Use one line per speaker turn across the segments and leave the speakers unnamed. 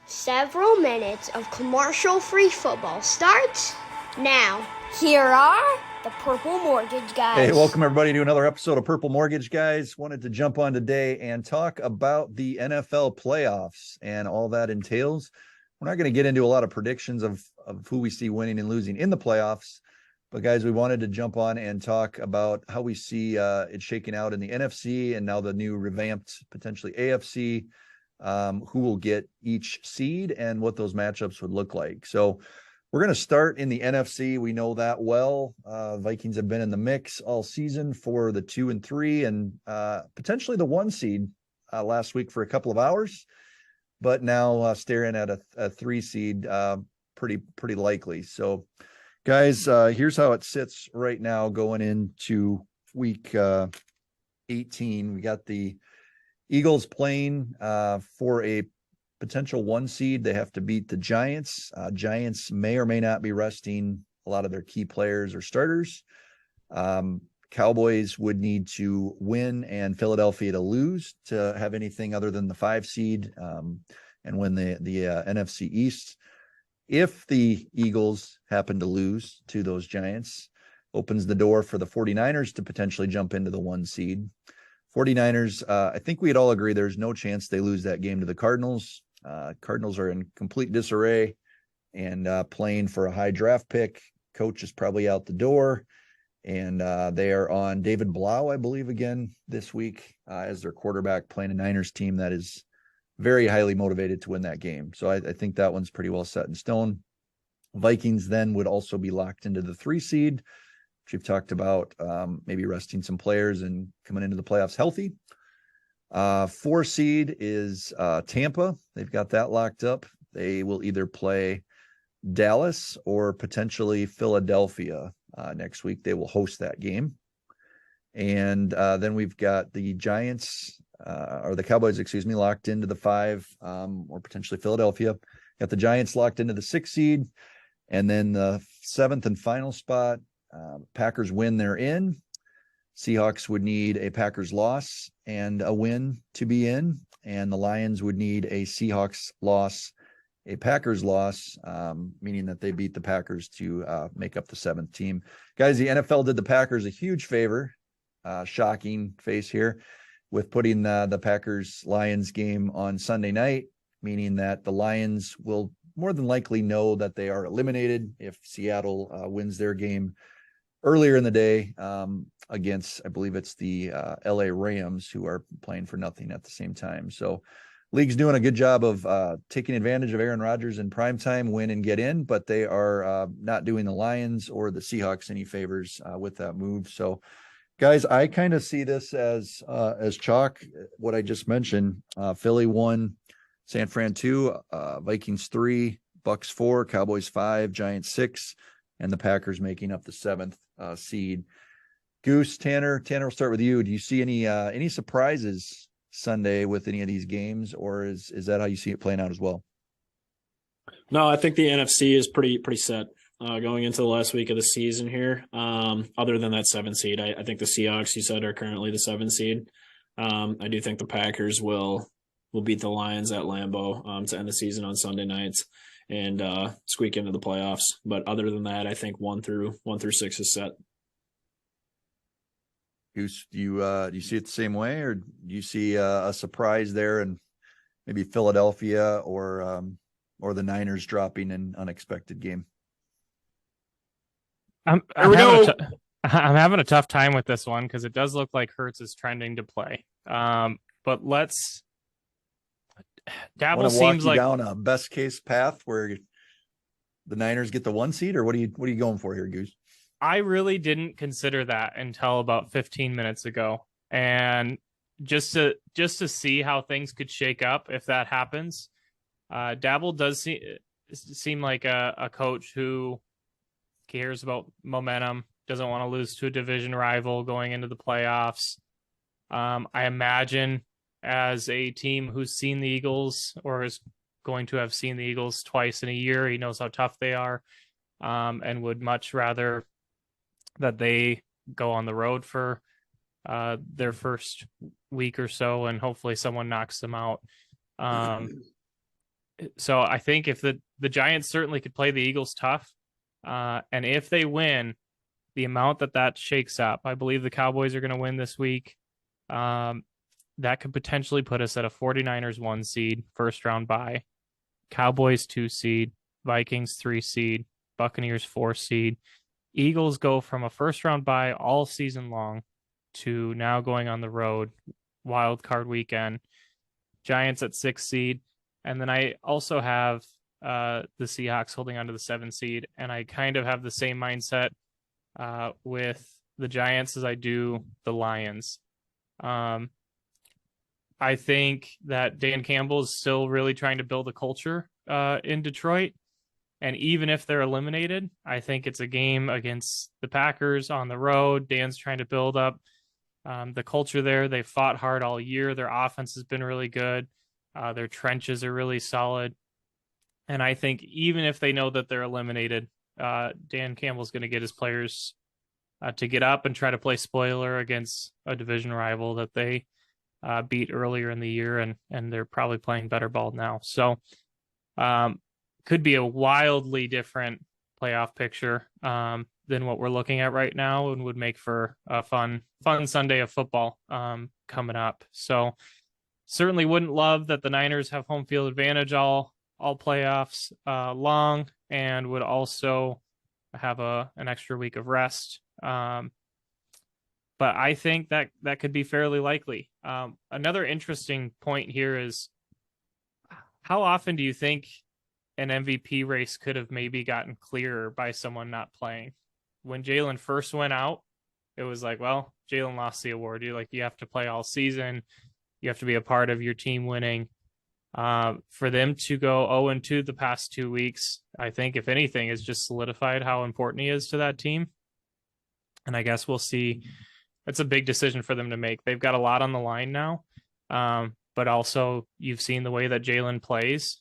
Several minutes of commercial-free football starts now.
Here are the Purple Mortgage Guys.
Hey, welcome everybody to another episode of Purple Mortgage Guys. Wanted to jump on today and talk about the NFL playoffs and all that entails. We're not going to get into a lot of predictions of who we see winning and losing in the playoffs, but guys, we wanted to jump on and talk about how we see it shaking out in the NFC and now the new revamped, potentially AFC, who will get each seed and what those matchups would look like. So we're going to start in the NFC. We know that well. Vikings have been in the mix all season for the 2 and 3 and potentially the 1 seed last week for a couple of hours, but now staring at a 3 seed pretty likely. So guys, here's how it sits right now going into week 18. We got the Eagles playing for a potential 1 seed. They have to beat the Giants. Giants may or may not be resting a lot of their key players or starters. Cowboys would need to win and Philadelphia to lose to have anything other than the 5 seed and win the NFC East. If the Eagles happen to lose to those Giants, opens the door for the 49ers to potentially jump into the 1 seed. 49ers, I think we'd all agree there's no chance they lose that game to the Cardinals. Cardinals are in complete disarray and playing for a high draft pick. Coach is probably out the door, and they are on David Blau, I believe, again this week as their quarterback, playing a Niners team that is very highly motivated to win that game. So I think that one's pretty well set in stone. Vikings then would also be locked into the 3 seed, which we've talked about, maybe resting some players and coming into the playoffs healthy. 4 seed is Tampa. They've got that locked up. They will either play Dallas or potentially Philadelphia next week. They will host that game. And then we've got the Giants, or the Cowboys, locked into the 5, or potentially Philadelphia. Got the Giants locked into the 6 seed. And then the 7th and final spot, Packers win, they're in. Seahawks would need a Packers loss and a win to be in, and the Lions would need a Seahawks loss, a Packers loss, meaning that they beat the Packers to make up the 7th team. Guys, the NFL did the Packers a huge favor, shocking face here, with putting the Packers-Lions game on Sunday night, meaning that the Lions will more than likely know that they are eliminated if Seattle wins their game earlier in the day against, I believe it's the LA Rams, who are playing for nothing at the same time. So league's doing a good job of taking advantage of Aaron Rodgers in primetime, win and get in, but they are not doing the Lions or the Seahawks any favors with that move. So guys, I kind of see this as chalk, what I just mentioned. Philly 1, San Fran 2, Vikings 3, Bucks 4, Cowboys 5, Giants 6, and the Packers making up the 7th seed. Goose, Tanner, we'll start with you. Do you see any surprises Sunday with any of these games, or is that how you see it playing out as well?
No, I think the NFC is pretty set going into the last week of the season here. Other than that 7 seed, I think the Seahawks, you said, are currently the 7 seed. I do think the Packers will beat the Lions at Lambeau to end the season on Sunday nights and squeak into the playoffs. But other than that, I think 1 through 6 is set.
Do you see it the same way, or do you see a surprise there, and maybe Philadelphia or the Niners dropping an unexpected game?
I'm having a tough time with this one because it does look like Hurts is trending to play. But Dabble seems like
down a best case path where the Niners get the 1 seed, or what are you going for here, Goose?
I really didn't consider that until about 15 minutes ago. And just to see how things could shake up if that happens. Dabble does seem like a coach who cares about momentum, doesn't want to lose to a division rival going into the playoffs. I imagine as a team who's seen the Eagles or is going to have seen the Eagles twice in a year, he knows how tough they are, and would much rather that they go on the road for their first week or so, and hopefully someone knocks them out. So I think if the Giants certainly could play the Eagles tough, and if they win, the amount that shakes up, I believe the Cowboys are going to win this week. That could potentially put us at a 49ers 1 seed, first round bye, Cowboys 2 seed, Vikings 3 seed, Buccaneers 4 seed. Eagles go from a first round bye all season long to now going on the road, wild card weekend. Giants at 6 seed. And then I also have the Seahawks holding on to the 7 seed. And I kind of have the same mindset with the Giants as I do the Lions. I think that Dan Campbell is still really trying to build a culture in Detroit. And even if they're eliminated, I think it's a game against the Packers on the road. Dan's trying to build up the culture there. They fought hard all year. Their offense has been really good. Their trenches are really solid. And I think even if they know that they're eliminated, Dan Campbell's going to get his players to get up and try to play spoiler against a division rival that they beat earlier in the year, and they're probably playing better ball now. So could be a wildly different playoff picture than what we're looking at right now, and would make for a fun Sunday of football coming up. So certainly wouldn't love that the Niners have home field advantage all playoffs long, and would also have an extra week of rest. But I think that could be fairly likely. Another interesting point here is, how often do you think an MVP race could have maybe gotten clearer by someone not playing? When Jalen first went out, it was like, well, Jalen lost the award. You have to play all season. You have to be a part of your team winning. For them to go 0-2 the past 2 weeks, I think, if anything, has just solidified how important he is to that team. And I guess we'll see. It's a big decision for them to make. They've got a lot on the line now. But also, you've seen the way that Jalen plays.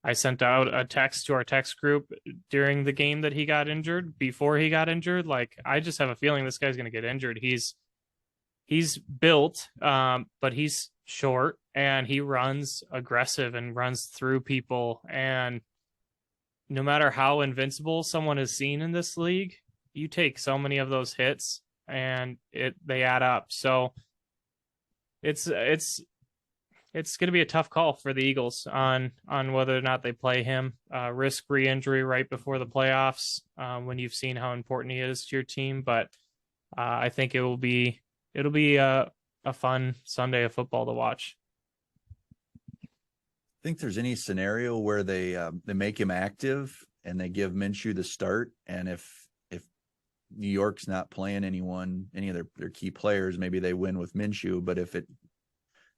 I sent out a text to our text group during the game that he got injured, before he got injured. Like, I just have a feeling this guy's going to get injured. He's built, but he's short, and he runs aggressive and runs through people. And no matter how invincible someone is seen in this league, you take so many of those hits and they add up. So it's going to be a tough call for the Eagles on whether or not they play him. Risk re-injury right before the playoffs when you've seen how important he is to your team. But I think it'll be a fun Sunday of football to watch.
Think there's any scenario where they make him active and they give Minshew the start, and if New York's not playing any of their key players, maybe they win with Minshew. But if it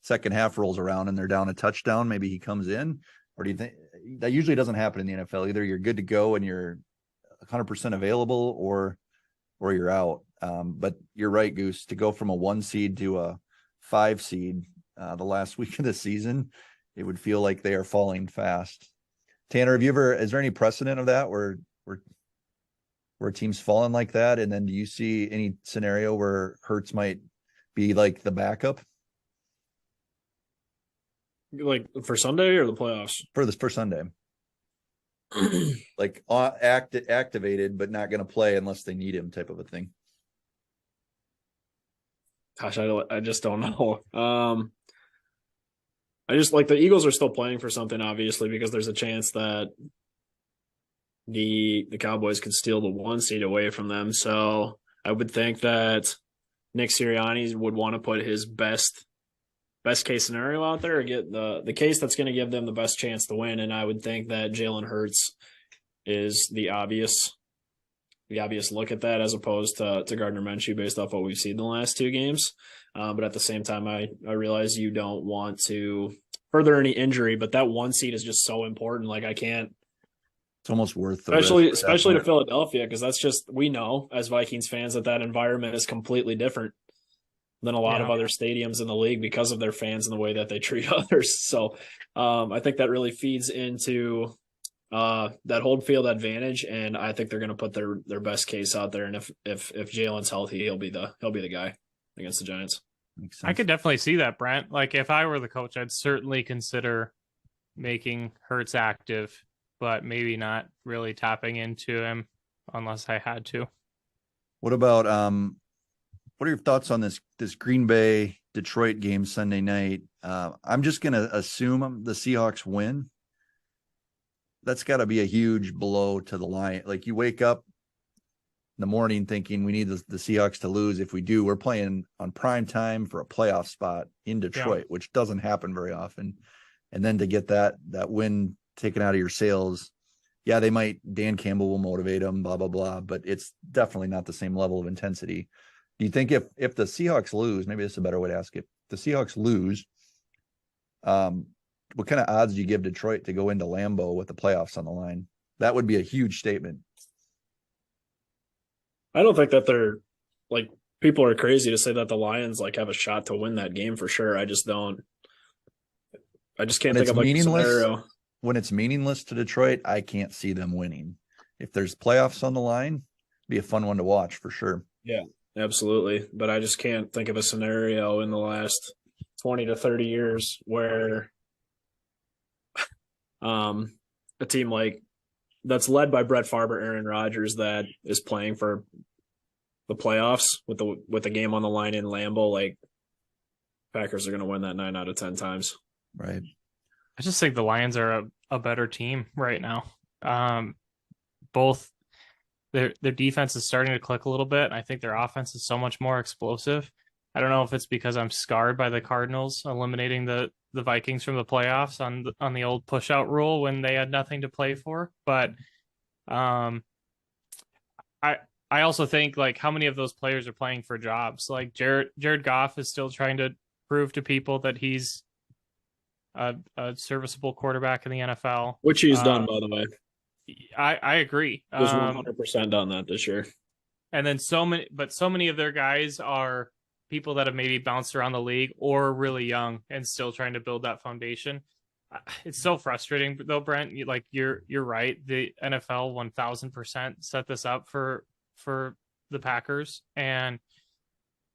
second half rolls around and they're down a touchdown, maybe he comes in? Or do you think that usually doesn't happen in the NFL? Either you're good to go and you're 100% available, or you're out. But you're right, Goose, to go from a 1 seed to a 5 seed the last week of the season, it would feel like they are falling fast. Tanner, is there any precedent of that where teams falling like that? And then do you see any scenario where Hurts might be like the backup?
Like for Sunday or the playoffs?
For Sunday. Like activated, but not going to play unless they need him, type of a thing.
Gosh, I just don't know. I just, like, the Eagles are still playing for something, obviously, because there's a chance that the Cowboys could steal the 1 seed away from them. So I would think that Nick Sirianni would want to put his best case scenario out there, or get the case that's going to give them the best chance to win. And I would think that Jalen Hurts is the obvious look at that, as opposed to Gardner Minshew, based off what we've seen in the last 2 games. But at the same time, I realize you don't want to further any injury, but that 1 seed is just so important. Like, I can't.
It's almost worth the
especially to Philadelphia, because that's just, we know as Vikings fans that environment is completely different than a lot of other stadiums in the league because of their fans and the way that they treat others. So I think that really feeds into that home field advantage, and I think they're going to put their best case out there. And if Jalen's healthy, he'll be the guy against the Giants.
I could definitely see that, Brent. Like, if I were the coach, I'd certainly consider making Hurts active, but maybe not really tapping into him unless I had to.
What about what are your thoughts on this Green Bay Detroit game Sunday night? I'm just gonna assume the Seahawks win. That's got to be a huge blow to the line. Like, you wake up in the morning thinking we need the Seahawks to lose. If we do, we're playing on prime time for a playoff spot in Detroit, which doesn't happen very often. And then to get that win taken out of your sails, yeah, Dan Campbell will motivate them, blah, blah, blah, but it's definitely not the same level of intensity. Do you think if the Seahawks lose, maybe this is a better way to ask it, the Seahawks lose, what kind of odds do you give Detroit to go into Lambeau with the playoffs on the line? That would be a huge statement.
I don't think that they're like, people are crazy to say that the Lions like have a shot to win that game for sure. I just don't. I just can't think of like a scenario.
When it's meaningless to Detroit, I can't see them winning. If there's playoffs on the line, it'd be a fun one to watch for sure.
Yeah, absolutely. But I just can't think of a scenario in the last 20 to 30 years where a team like that's led by Brett Favre, Aaron Rodgers, that is playing for the playoffs with the game on the line in Lambeau, like Packers are going to win that 9 out of 10 times.
Right.
I just think the Lions are a better team right now. Both their defense is starting to click a little bit. I think their offense is so much more explosive. I don't know if it's because I'm scarred by the Cardinals eliminating the Vikings from the playoffs on the old push out rule when they had nothing to play for, but I also think, like, how many of those players are playing for jobs? Like Jared Goff is still trying to prove to people that he's a serviceable quarterback in the NFL,
which he's done, by the way.
I agree.
He was 100% done that this year.
And then so many of their guys are people that have maybe bounced around the league or really young and still trying to build that foundation. It's so frustrating though, Brent. You're right. The NFL 1000% set this up for the Packers, and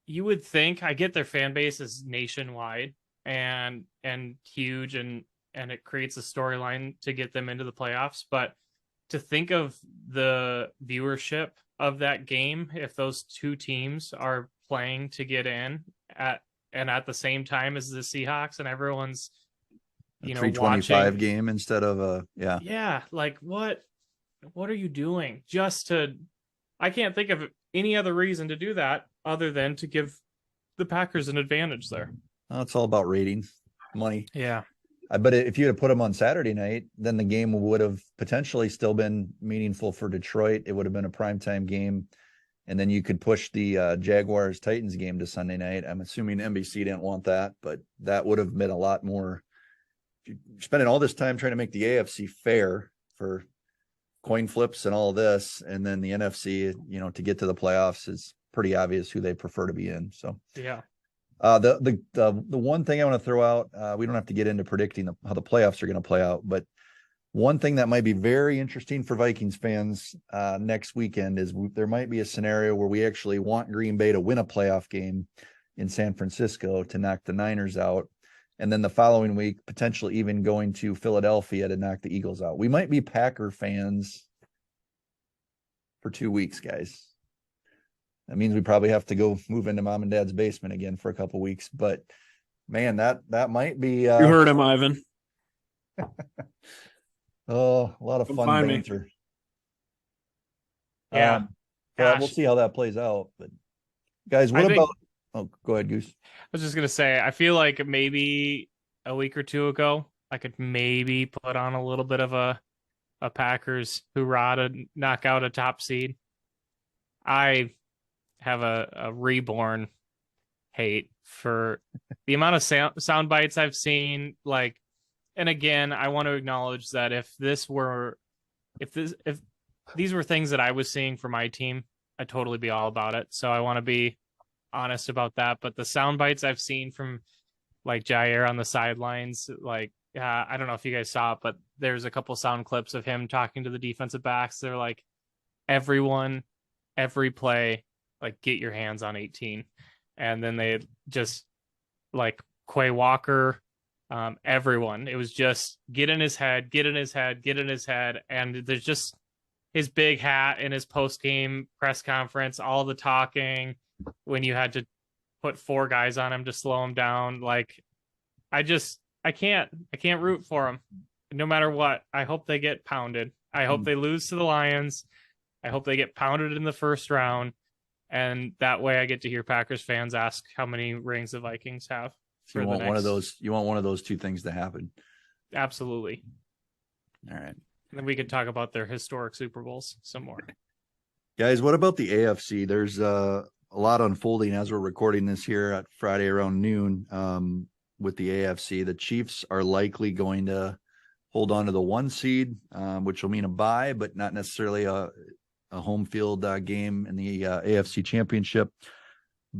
you would think, I get their fan base is nationwide and huge, and it creates a storyline to get them into the playoffs, but to think of the viewership of that game, if those two teams are playing to get in at the same time as the Seahawks, and everyone's
325
watching
game instead of
like what are you doing? I can't think of any other reason to do that other than to give the Packers an advantage there.
Well, it's all about ratings, money.
Yeah.
But if you had put them on Saturday night, then the game would have potentially still been meaningful for Detroit. It would have been a primetime game. And then you could push the Jaguars-Titans game to Sunday night. I'm assuming NBC didn't want that, but that would have been a lot more. You're spending all this time trying to make the AFC fair for coin flips and all this, and then the NFC, to get to the playoffs is pretty obvious who they prefer to be in. So
yeah.
The one thing I want to throw out, we don't have to get into predicting how the playoffs are going to play out, but one thing that might be very interesting for Vikings fans next weekend is there might be a scenario where we actually want Green Bay to win a playoff game in San Francisco to knock the Niners out. And then the following week, potentially even going to Philadelphia to knock the Eagles out. We might be Packer fans for 2 weeks, guys. That means we probably have to go move into mom and dad's basement again for a couple weeks. But man, that might be.
You heard him, Ivan.
Oh, a lot of fun banter.
Yeah.
We'll see how that plays out. But guys, Oh, go ahead, Goose.
I was just going to say, I feel like maybe a week or two ago, I could maybe put on a little bit of a Packers hoorah to knock out a top seed. I have a reborn hate for the amount of sound bites I've seen. And again, I want to acknowledge that if these were things that I was seeing for my team, I'd totally be all about it. So I want to be honest about that. But the sound bites I've seen from Jair on the sidelines, I don't know if you guys saw it, but there's a couple sound clips of him talking to the defensive backs. They're like, everyone, every play, get your hands on 18. And then they just Quay Walker, everyone. It was just get in his head, get in his head, get in his head. And there's just his big hat in his post-game press conference, all the talking when you had to put 4 guys on him to slow him down. Like, I can't root for him no matter what. I hope they get pounded. I hope they lose to the Lions. I hope they get pounded in the first round. And that way I get to hear Packers fans ask how many rings the Vikings have.
So you want one of those, you want one of those two things to happen.
Absolutely.
All right.
And then we can talk about their historic Super Bowls some more.
Guys, what about the AFC? There's a lot unfolding as we're recording this here at Friday around noon. With the AFC, the Chiefs are likely going to hold on to the 1 seed, which will mean a bye, but not necessarily a home field game in the AFC Championship.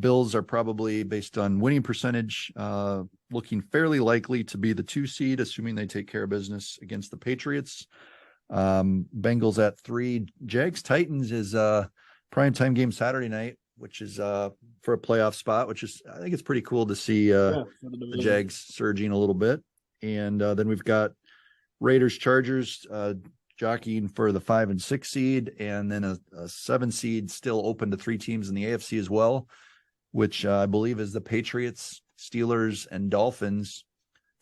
Bills are probably, based on winning percentage, looking fairly likely to be the 2 seed, assuming they take care of business against the Patriots. Bengals at 3. Jags Titans is a primetime game Saturday night, which is for a playoff spot, which is, I think it's pretty cool to see the Jags surging a little bit. And then we've got Raiders Chargers jockeying for the 5 and 6 seed, and then a 7 seed still open to 3 teams in the AFC as well, which I believe is the Patriots, Steelers, and Dolphins.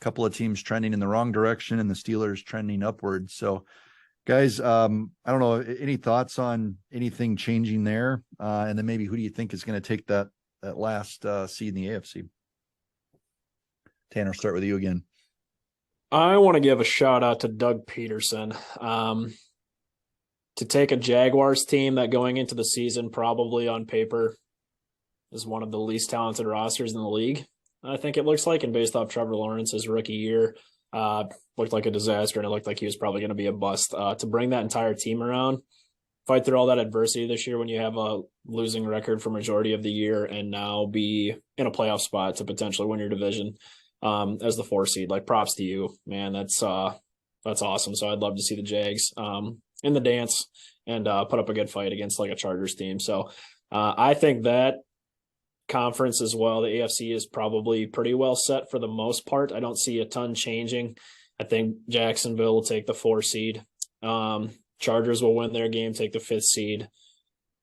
A couple of teams trending in the wrong direction and the Steelers trending upward. So, guys, I don't know, any thoughts on anything changing there? And then maybe who do you think is going to take that last seed in the AFC? Tanner, start with you again.
I want to give a shout out to Doug Peterson. To take a Jaguars team that going into the season probably on paper is one of the least talented rosters in the league, I think it looks like, and based off Trevor Lawrence's rookie year, looked like a disaster, and it looked like he was probably going to be a bust. To bring that entire team around, fight through all that adversity this year when you have a losing record for majority of the year, and now be in a playoff spot to potentially win your division as the 4 seed. Like, props to you, man. That's awesome. So I'd love to see the Jags in the dance and put up a good fight against like a Chargers team. So I think that conference as well, the AFC is probably pretty well set for the most part. I don't see a ton changing. I think Jacksonville will take the 4 seed. Chargers will win their game, take the 5th seed.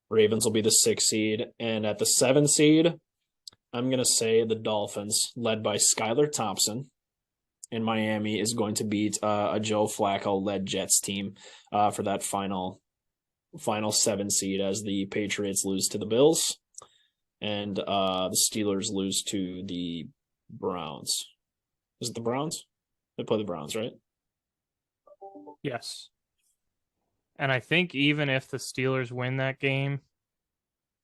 Ravens will be the 6th seed. And at the 7th seed, I'm going to say the Dolphins, led by Skylar Thompson in Miami, is going to beat a Joe Flacco-led Jets team for that final 7 seed, as the Patriots lose to the Bills and the Steelers lose to the Browns. Is it the Browns? They play the Browns, right?
Yes. And I think even if the Steelers win that game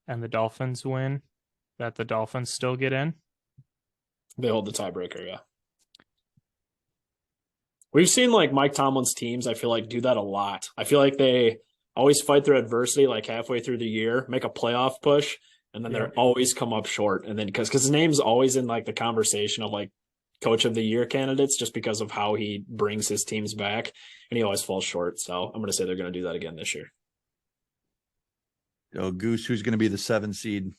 and the Dolphins win, that the Dolphins still get in.
They hold the tiebreaker, yeah. We've seen like Mike Tomlin's teams, I feel like, do that a lot. I feel like they always fight through adversity like halfway through the year, make a playoff push, and then they're always come up short. And then because his name's always in like the conversation of like coach of the year candidates just because of how he brings his teams back, and he always falls short. So I'm going to say they're going to do that again this year.
So, Goose, who's going to be the 7 seed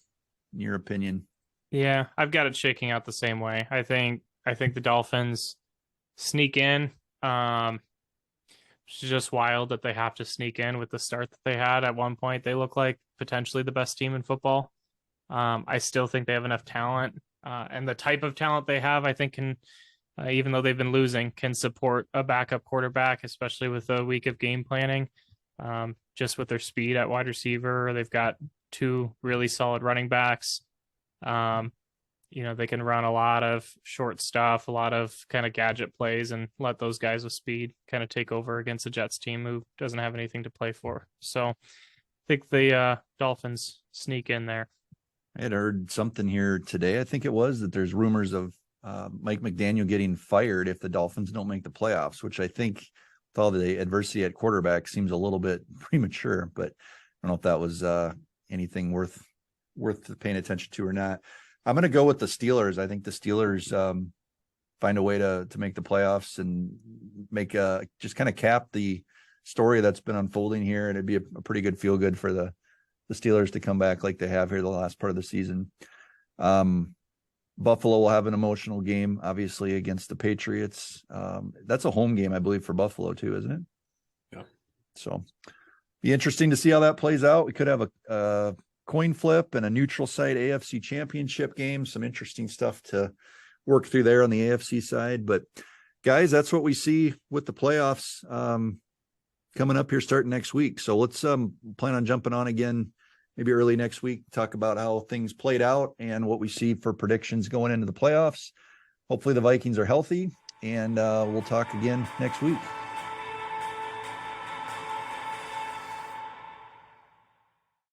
in your opinion?
Yeah, I've got it shaking out the same way. I think the Dolphins sneak in. It's just wild that they have to sneak in with the start that they had. At one point, they look like potentially the best team in football. I still think they have enough talent, and the type of talent they have, I think, can, even though they've been losing, can support a backup quarterback, especially with a week of game planning. Just with their speed at wide receiver, they've got 2 really solid running backs. They can run a lot of short stuff, a lot of kind of gadget plays, and let those guys with speed kind of take over against the Jets team who doesn't have anything to play for. So I think the Dolphins sneak in there.
I had heard something here today, I think it was, that there's rumors of Mike McDaniel getting fired if the Dolphins don't make the playoffs, which I think with all the adversity at quarterback seems a little bit premature, but I don't know if that was anything worth paying attention to or not. I'm going to go with the Steelers. I think the Steelers find a way to make the playoffs and make just kind of cap the story that's been unfolding here. And it'd be a pretty good feel good for the Steelers to come back like they have here the last part of the season. Buffalo will have an emotional game, obviously, against the Patriots. That's a home game, I believe, for Buffalo too, isn't it?
Yeah.
So be interesting to see how that plays out. We could have a coin flip and a neutral site AFC championship game. Some interesting stuff to work through there on the AFC side. But guys, that's what we see with the playoffs coming up here starting next week. So let's plan on jumping on again maybe early next week, talk about how things played out and what we see for predictions going into the playoffs. Hopefully the Vikings are healthy, and we'll talk again next week.